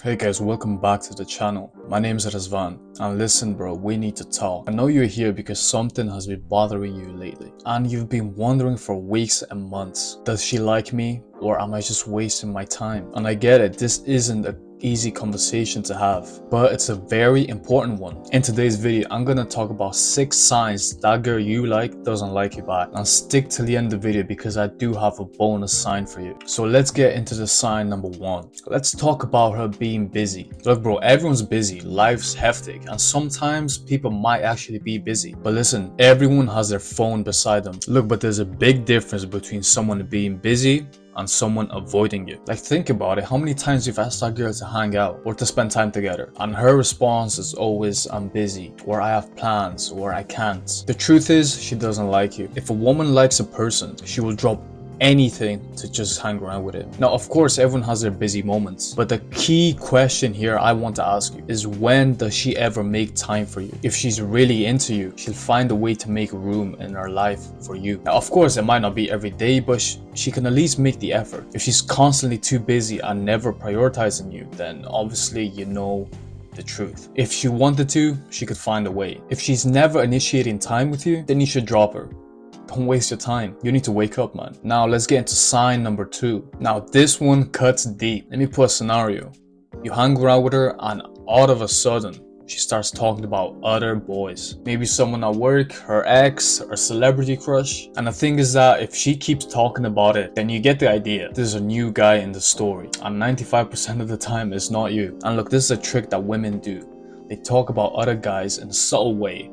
Hey guys, welcome back to the channel. My name is Razvan, and listen bro, we need to talk. I know you're here because something has been bothering you lately, and you've been wondering for weeks and months, does she like me or am I just wasting my time? And I get it, this isn't an easy conversation to have, but it's a very important one. In today's video, I'm gonna talk about 6 signs that girl you like doesn't like you back. And stick till the end of the video because I do have a bonus sign for you. So let's get into the sign number 1. Let's talk about her being busy. Look bro, everyone's busy, life's hectic, and sometimes people might actually be busy. But listen, everyone has their phone beside them. Look, but there's a big difference between someone being busy and someone avoiding you. Like, think about it, how many times you've asked that girl to hang out or to spend time together, and her response is always I'm busy, or I have plans, or I can't. The truth is, she doesn't like you. If a woman likes a person, she will drop anything to just hang around with it. Now, of course, everyone has their busy moments, but the key question here I want to ask you is, when does she ever make time for you? If she's really into you, she'll find a way to make room in her life for you. Now, of course, it might not be every day, but she can at least make the effort. If she's constantly too busy and never prioritizing you, then obviously you know the truth. If she wanted to, she could find a way. If she's never initiating time with you, then you should drop her. Don't waste your time. You need to wake up, man. Now let's get into sign number 2. Now this one cuts deep. Let me put a scenario. You hang around with her and all of a sudden she starts talking about other boys. Maybe someone at work, her ex, or celebrity crush. And the thing is that if she keeps talking about it, then you get the idea. There's a new guy in the story, and 95% of the time it's not you. And look, this is a trick that women do. They talk about other guys in a subtle way,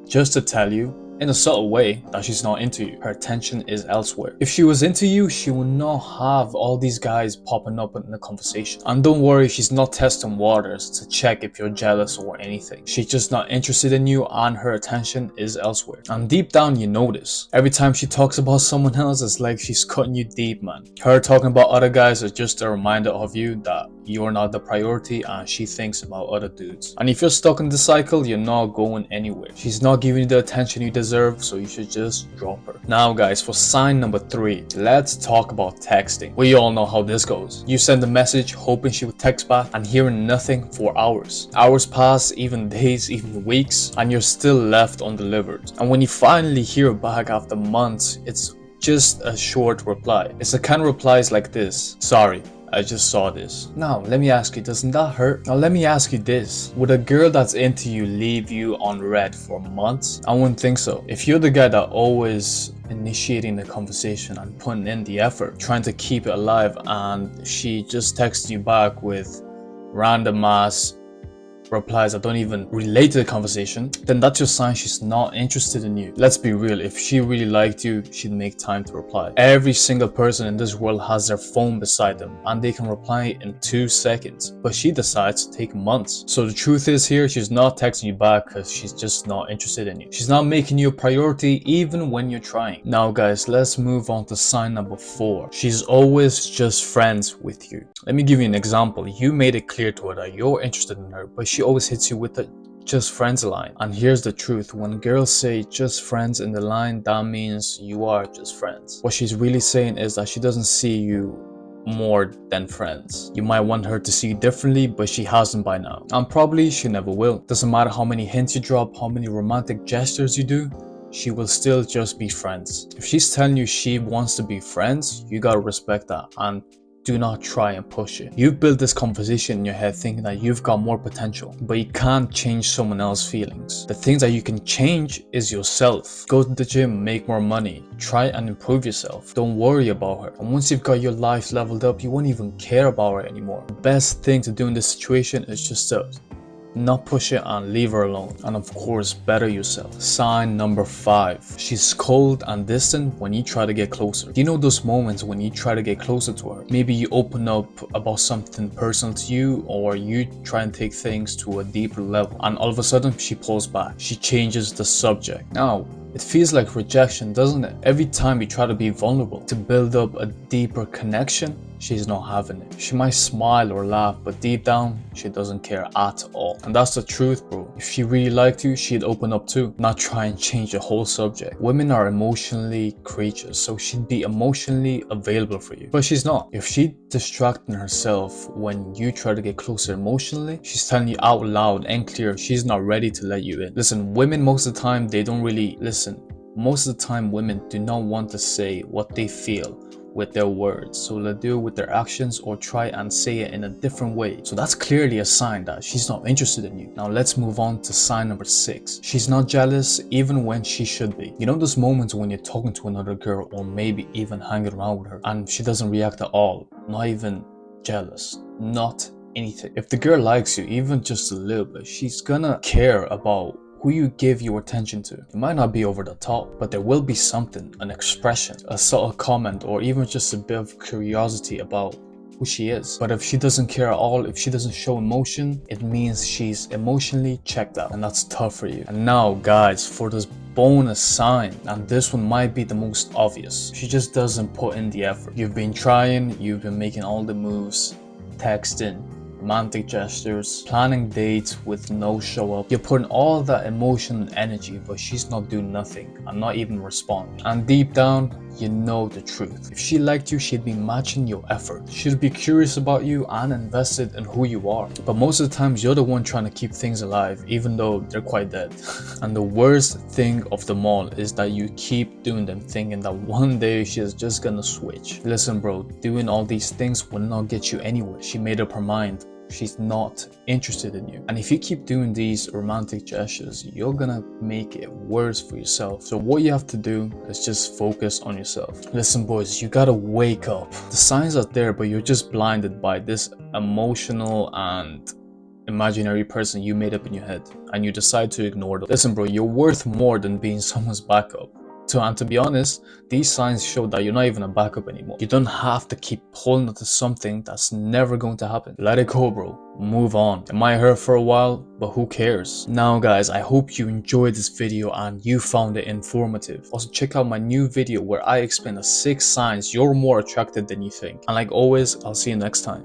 just to tell you, in a subtle way, that she's not into you. Her attention is elsewhere. If she was into you, she would not have all these guys popping up in the conversation. And don't worry, she's not testing waters to check if you're jealous or anything. She's just not interested in you and her attention is elsewhere. And deep down, you know this. Every time she talks about someone else, it's like she's cutting you deep, man. Her talking about other guys is just a reminder of you that you're not the priority and she thinks about other dudes. And if you're stuck in the cycle, you're not going anywhere. She's not giving you the attention you deserve, so you should just drop her. Now guys, for sign number 3, let's talk about texting. We all know how this goes. You send a message hoping she would text back and hearing nothing for hours. Hours pass, even days, even weeks, and you're still left undelivered. And when you finally hear back after months, it's just a short reply. It's the kind of replies like this: sorry, I just saw this. Now, let me ask you, doesn't that hurt? Now, let me ask you this. Would a girl that's into you leave you on red for months? I wouldn't think so. If you're the guy that always initiating the conversation and putting in the effort, trying to keep it alive, and she just texts you back with random ass replies that don't even relate to the conversation, then that's your sign she's not interested in you. Let's be real, if she really liked you, she'd make time to reply. Every single person in this world has their phone beside them and they can reply in 2 seconds, but she decides to take months. So the truth is here, she's not texting you back because she's just not interested in you. She's not making you a priority even when you're trying. Now guys, let's move on to sign number 4. She's always just friends with you. Let me give you an example. You made it clear to her that you're interested in her, but she always hits you with the just friends line. And here's the truth, when girls say just friends in the line, that means you are just friends. What she's really saying is that she doesn't see you more than friends. You might want her to see you differently, but she hasn't by now, and probably she never will. Doesn't matter how many hints you drop, how many romantic gestures you do, she will still just be friends. If she's telling you she wants to be friends, you gotta respect that and do not try and push it. You've built this conversation in your head thinking that you've got more potential, but you can't change someone else's feelings. The things that you can change is yourself. Go to the gym, make more money, try and improve yourself. Don't worry about her. And once you've got your life leveled up, you won't even care about her anymore. The best thing to do in this situation is just to not push it and leave her alone. And of course, better yourself. Sign number 5. She's cold and distant when you try to get closer. Do you know those moments when you try to get closer to her? Maybe you open up about something personal to you, or you try and take things to a deeper level, and all of a sudden she pulls back. She changes the subject. Now, it feels like rejection, doesn't it? Every time you try to be vulnerable to build up a deeper connection, she's not having it. She might smile or laugh, but deep down, she doesn't care at all. And that's the truth, bro. If she really liked you, she'd open up too, not try and change the whole subject. Women are emotionally creatures, so she'd be emotionally available for you. But she's not. If she's distracting herself when you try to get closer emotionally, she's telling you out loud and clear she's not ready to let you in. Listen, women most of the time, they don't really listen. Most of the time, women do not want to say what they feel with their words, so they'll do it with their actions or try and say it in a different way. So that's clearly a sign that she's not interested in you. Now let's move on to sign number 6. She's not jealous even when she should be. You know those moments when you're talking to another girl or maybe even hanging around with her and she doesn't react at all, not even jealous, not anything. If the girl likes you even just a little bit, she's gonna care about who you give your attention to. It might not be over the top, but there will be something, an expression, a subtle comment, or even just a bit of curiosity about who she is. But if she doesn't care at all, if she doesn't show emotion, it means she's emotionally checked out, and that's tough for you. And now guys, for this bonus sign, and this one might be the most obvious, she just doesn't put in the effort. You've been trying, you've been making all the moves, texting, romantic gestures, planning dates with no show up. You're putting all that emotion and energy, but she's not doing nothing and not even responding. And deep down, you know the truth. If she liked you, she'd be matching your effort. She'd be curious about you and invested in who you are. But most of the times, you're the one trying to keep things alive, even though they're quite dead. And the worst thing of them all is that you keep doing them thinking that one day she's just gonna switch. Listen bro, doing all these things will not get you anywhere. She made up her mind. She's not interested in you. And if you keep doing these romantic gestures, you're gonna make it worse for yourself. So what you have to do is just focus on yourself. Listen boys, you gotta wake up. The signs are there, but you're just blinded by this emotional and imaginary person you made up in your head, and you decide to ignore them. Listen bro, you're worth more than being someone's backup. And to be honest, these signs show that you're not even a backup anymore. You don't have to keep holding on to something that's never going to happen. Let it go, bro. Move on. It might hurt for a while, but who cares? Now guys, I hope you enjoyed this video and you found it informative. Also check out my new video where I explain the 6 signs you're more attracted than you think. And like always, I'll see you next time.